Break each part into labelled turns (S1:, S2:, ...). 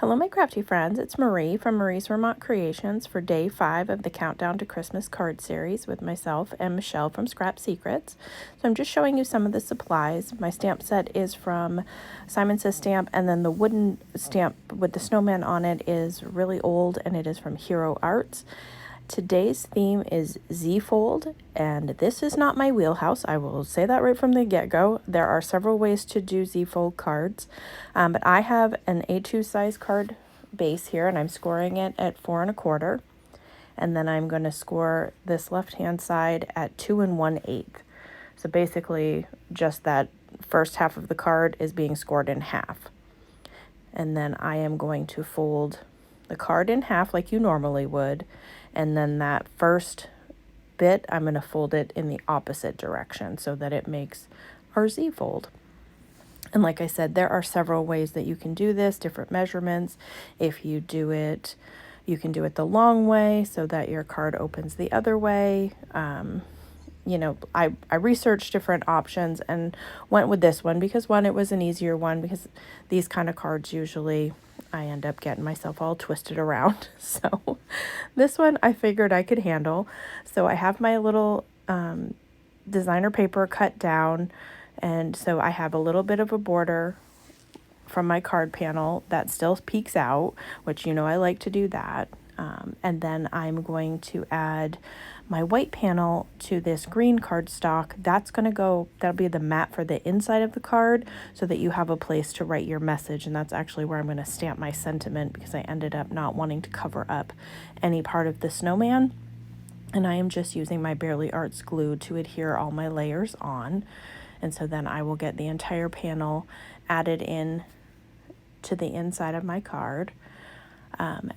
S1: Hello, my crafty friends. It's Marie from Marie's Vermont Creations for day 5 of the Countdown to Christmas card series with myself and Michelle from Scrap Secrets. So I'm just showing you some of the supplies. My stamp set is from Simon Says Stamp, and then the wooden stamp with the snowman on it is really old, and it is from Hero Arts. Today's theme is Z-fold, and this is not my wheelhouse. I will say that right from the get-go. There are several ways to do Z-fold cards, but I have an A2 size card base here, and I'm scoring it at 4 1/4, and then I'm going to score this left-hand side at 2 1/8. So basically, just that first half of the card is being scored in half, and then I am going to fold the card in half like you normally would, and then that first bit I'm going to fold it in the opposite direction so that it makes our Z fold. And like I said, there are several ways that you can do this, different measurements. If you do it, you can do it the long way so that your card opens the other way. I researched different options and went with this one because, one, it was an easier one, because these kind of cards usually I end up getting myself all twisted around. So this one I figured I could handle. So I have my little designer paper cut down, and so I have a little bit of a border from my card panel that still peeks out, which I like to do that. And then I'm going to add my white panel to this green cardstock. That'll be the mat for the inside of the card so that you have a place to write your message. And that's actually where I'm going to stamp my sentiment, because I ended up not wanting to cover up any part of the snowman. And I am just using my Barely Arts glue to adhere all my layers on. And so then I will get the entire panel added in to the inside of my card.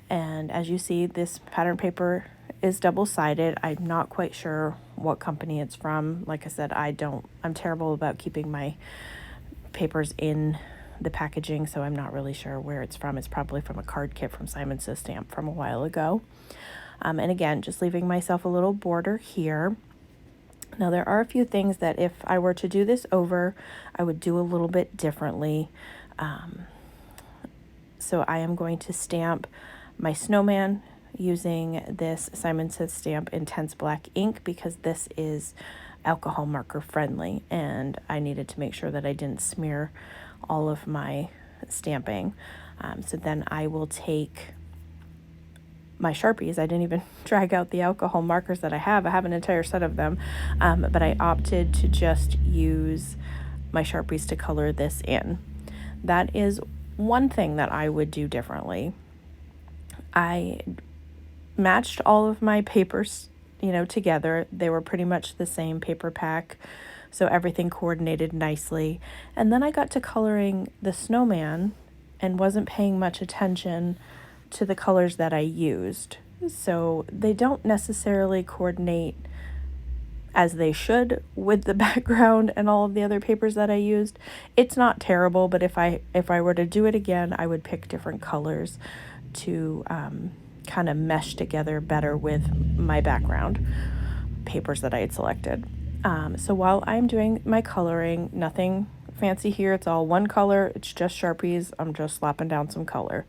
S1: And as you see, this pattern paper is double-sided. I'm not quite sure what company it's from. Like I said, I'm terrible about keeping my papers in the packaging, so I'm not really sure where it's from. It's probably from a card kit from Simon Says Stamp from a while ago. And again, just leaving myself a little border here. Now, there are a few things that if I were to do this over, I would do a little bit differently. So I am going to stamp my snowman using this Simon Says Stamp Intense Black ink, because this is alcohol marker friendly, and I needed to make sure that I didn't smear all of my stamping. So then I will take my Sharpies. I didn't even drag out the alcohol markers that I have. I have an entire set of them, but I opted to just use my Sharpies to color this in. That is one thing that I would do differently. I matched all of my papers, together. They were pretty much the same paper pack, so everything coordinated nicely. And then I got to coloring the snowman and wasn't paying much attention to the colors that I used. So they don't necessarily coordinate as they should with the background and all of the other papers that I used. It's not terrible, but if I were to do it again, I would pick different colors to kind of mesh together better with my background papers that I had selected. So while I'm doing my coloring, nothing fancy here. It's all one color. It's just Sharpies. I'm just slapping down some color.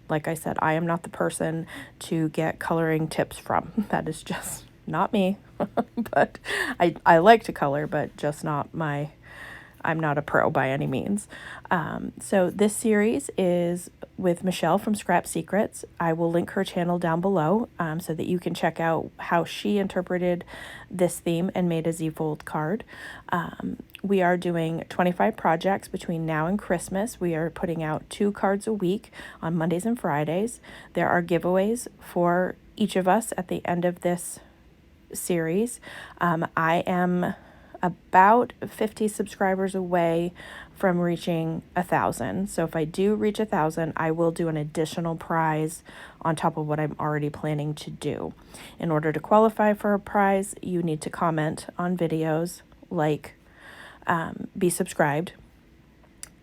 S1: Like I said, I am not the person to get coloring tips from. That is just not me. But I like to color, but just not I'm not a pro by any means. So this series is with Michele from Scrap Secrets. I will link her channel down below so that you can check out how she interpreted this theme and made a Z-fold card. We are doing 25 projects between now and Christmas. We are putting out 2 cards a week on Mondays and Fridays. There are giveaways for each of us at the end of this series. I am about 50 subscribers away from reaching 1,000. So if I do reach 1,000, I will do an additional prize on top of what I'm already planning to do. In order to qualify for a prize, you need to comment on videos, be subscribed,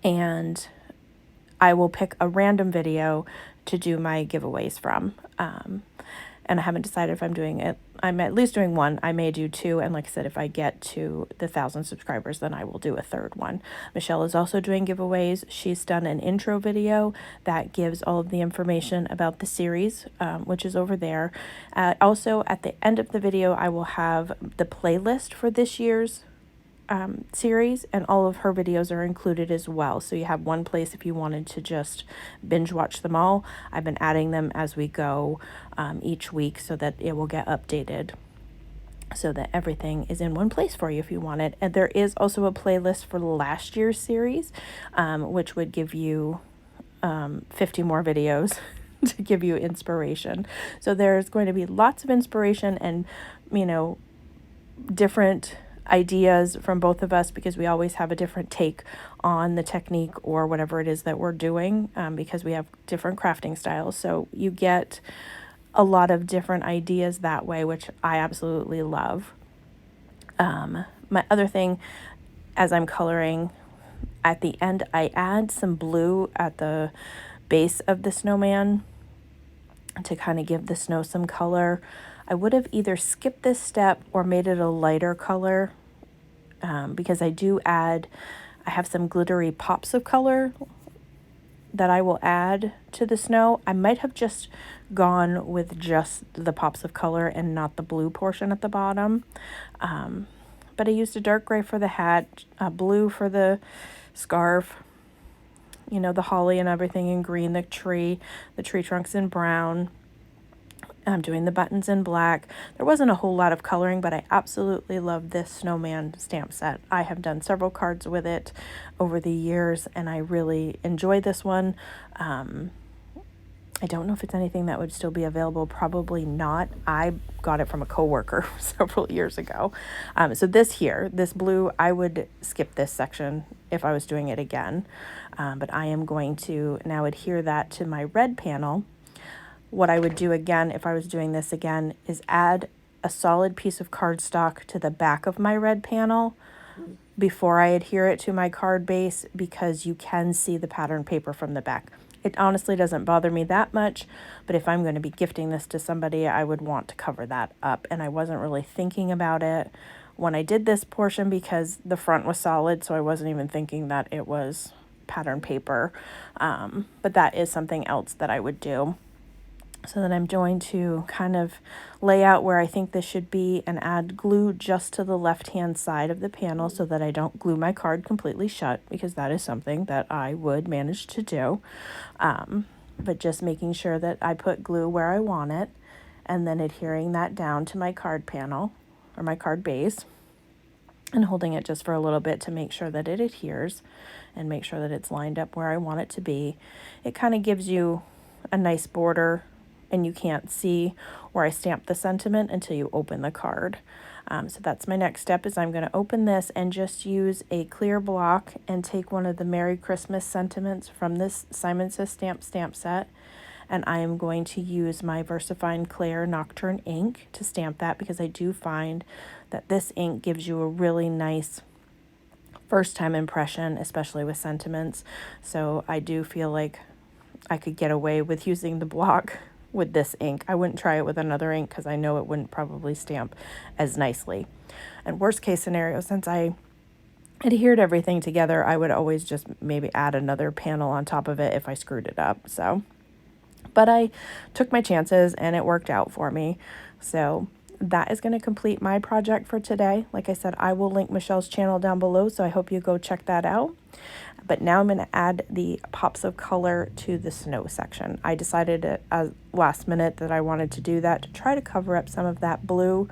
S1: and I will pick a random video to do my giveaways from. And I haven't decided if I'm doing it I'm at least doing one. I may do two, and like I said, if I get to the 1,000 subscribers, then I will do a third one. Michele is also doing giveaways. She's done an intro video that gives all of the information about the series, which is over there. Also, at the end of the video, I will have the playlist for this year's series, and all of her videos are included as well. So you have one place if you wanted to just binge watch them all. I've been adding them as we go each week so that it will get updated, so that everything is in one place for you if you want it. And there is also a playlist for last year's series, which would give you 50 more videos to give you inspiration. So there's going to be lots of inspiration and, you know, different ideas from both of us, because we always have a different take on the technique or whatever it is that we're doing, because we have different crafting styles. So you get a lot of different ideas that way, which I absolutely love. My other thing, as I'm coloring, at the end I add some blue at the base of the snowman to kind of give the snow some color. I would have either skipped this step or made it a lighter color, because I have some glittery pops of color that I will add to the snow. I might have just gone with just the pops of color and not the blue portion at the bottom. But I used a dark gray for the hat, blue for the scarf, you know, the holly and everything in green, the tree trunks in brown. I'm doing the buttons in black. There wasn't a whole lot of coloring, but I absolutely love this snowman stamp set. I have done several cards with it over the years, and I really enjoy this one. I don't know if it's anything that would still be available. Probably not. I got it from a coworker several years ago. So this blue, I would skip this section if I was doing it again. But I am going to now adhere that to my red panel. What I would do again, if I was doing this again, is add a solid piece of cardstock to the back of my red panel before I adhere it to my card base, because you can see the pattern paper from the back. It honestly doesn't bother me that much, but if I'm going to be gifting this to somebody, I would want to cover that up. And I wasn't really thinking about it when I did this portion, because the front was solid, so I wasn't even thinking that it was pattern paper. But that is something else that I would do. So then I'm going to kind of lay out where I think this should be and add glue just to the left-hand side of the panel so that I don't glue my card completely shut, because that is something that I would manage to do. But just making sure that I put glue where I want it, and then adhering that down to my card panel or my card base, and holding it just for a little bit to make sure that it adheres and make sure that it's lined up where I want it to be. It kind of gives you a nice border, and you can't see where I stamped the sentiment until you open the card. So that's my next step, is I'm going to open this and just use a clear block and take one of the Merry Christmas sentiments from this Simon Says stamp set, and I am going to use my VersaFine Claire Nocturne ink to stamp that, because I do find that this ink gives you a really nice first time impression, especially with sentiments. So I do feel like I could get away with using the block with this ink. I wouldn't try it with another ink because I know it wouldn't probably stamp as nicely. And worst case scenario, since I adhered everything together, I would always just maybe add another panel on top of it if I screwed it up. So, but I took my chances and it worked out for me. So that is going to complete my project for today. Like I said, I will link Michele's channel down below, so I hope you go check that out. But now I'm going to add the pops of color to the snow section. I decided at last minute that I wanted to do that to try to cover up some of that blue.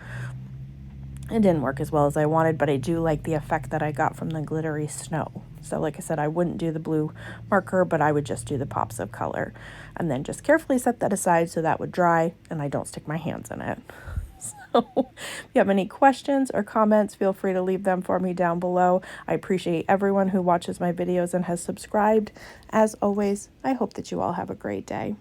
S1: It didn't work as well as I wanted, but I do like the effect that I got from the glittery snow. So like I said, I wouldn't do the blue marker, but I would just do the pops of color. And then just carefully set that aside so that would dry and I don't stick my hands in it. So if you have any questions or comments, feel free to leave them for me down below. I appreciate everyone who watches my videos and has subscribed. As always, I hope that you all have a great day.